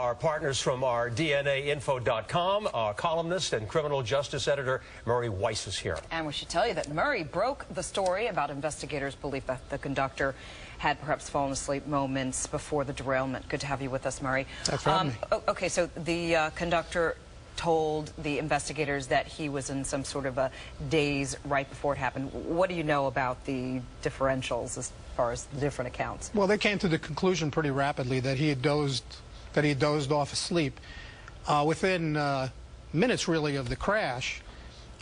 our partners from our DNAinfo.com, our columnist and criminal justice editor, Murray Weiss, is here. And we should tell you that Murray broke the story about investigators' belief that the conductor had perhaps fallen asleep moments before the derailment. Good to have you with us, Murray. Thanks for having me. Okay, so the conductor told the investigators that he was in some sort of a daze right before it happened. What do you know about the differentials as far as the different accounts? Well, they came to the conclusion pretty rapidly that he had dozed off asleep. Within minutes, really, of the crash,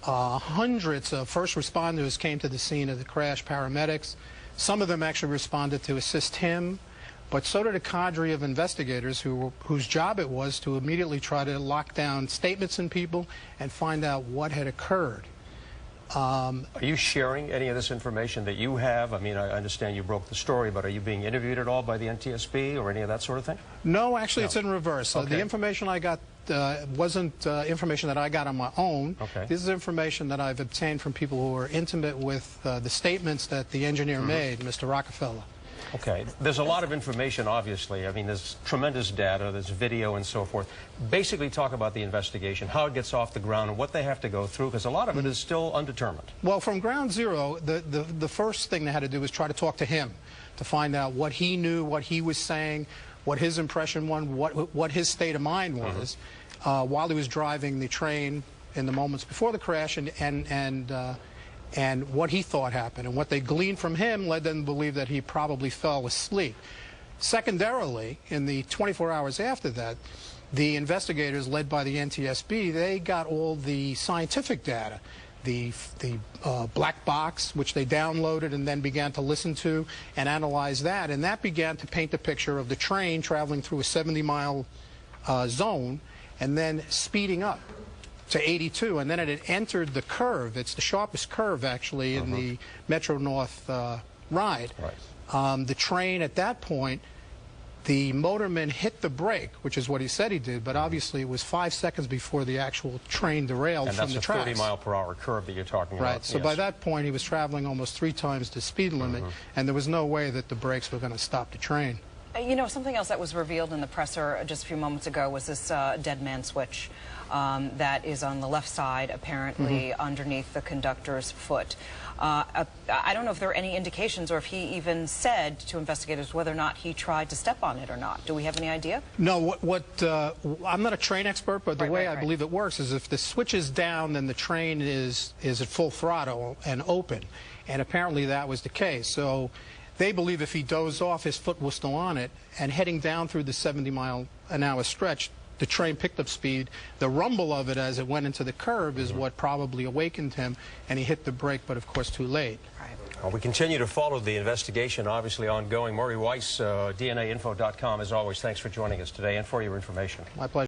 hundreds of first responders came to the scene of the crash, paramedics. Some of them actually responded to assist him, but so did a cadre of investigators whose job it was to immediately try to lock down statements in people and find out what had occurred. Are you sharing any of this information that you have? I mean, I understand you broke the story, but are you being interviewed at all by the NTSB or any of that sort of thing? No, actually, No. It's in reverse. Okay. The information I got wasn't information that I got on my own. Okay. This is information that I've obtained from people who are intimate with the statements that the engineer made, Mr. Rockefeller. Okay. There's a lot of information, obviously. I mean, there's tremendous data, there's video and so forth. Basically talk about the investigation, how it gets off the ground and what they have to go through, because a lot of it is still undetermined. Well, from ground zero, the first thing they had to do was try to talk to him to find out what he knew, what he was saying, what his impression was, what his state of mind was while he was driving the train in the moments before the crash, and what he thought happened. And what they gleaned from him led them to believe that he probably fell asleep. Secondarily, in the 24 hours after that, the investigators led by the NTSB, they got all the scientific data, the black box, which they downloaded and then began to listen to and analyze that. And that began to paint a picture of the train traveling through a 70-mile zone and then speeding up to 82, and then it had entered the curve. It's the sharpest curve, actually, in the Metro North ride. Right. The train, at that point, the motorman hit the brake, which is what he said he did, but obviously it was 5 seconds before the actual train derailed from the tracks. And that's a 30-mile-per-hour curve that you're talking about. Right. So by that point, he was traveling almost 3 times the speed limit, and there was no way that the brakes were going to stop the train. You know, something else that was revealed in the presser just a few moments ago was this dead man switch that is on the left side, apparently underneath the conductor's foot. I don't know if there are any indications or if he even said to investigators whether or not he tried to step on it or not. Do we have any idea? No, I'm not a train expert, but the way I believe it works is if the switch is down, then the train is at full throttle and open. And apparently that was the case. So they believe if he dozed off, his foot was still on it, and heading down through the 70-mile-an-hour stretch, the train picked up speed. The rumble of it as it went into the curve is what probably awakened him, and he hit the brake, but of course too late. Well, we continue to follow the investigation, obviously ongoing. Murray Weiss, DNAinfo.com, as always, thanks for joining us today and for your information. My pleasure.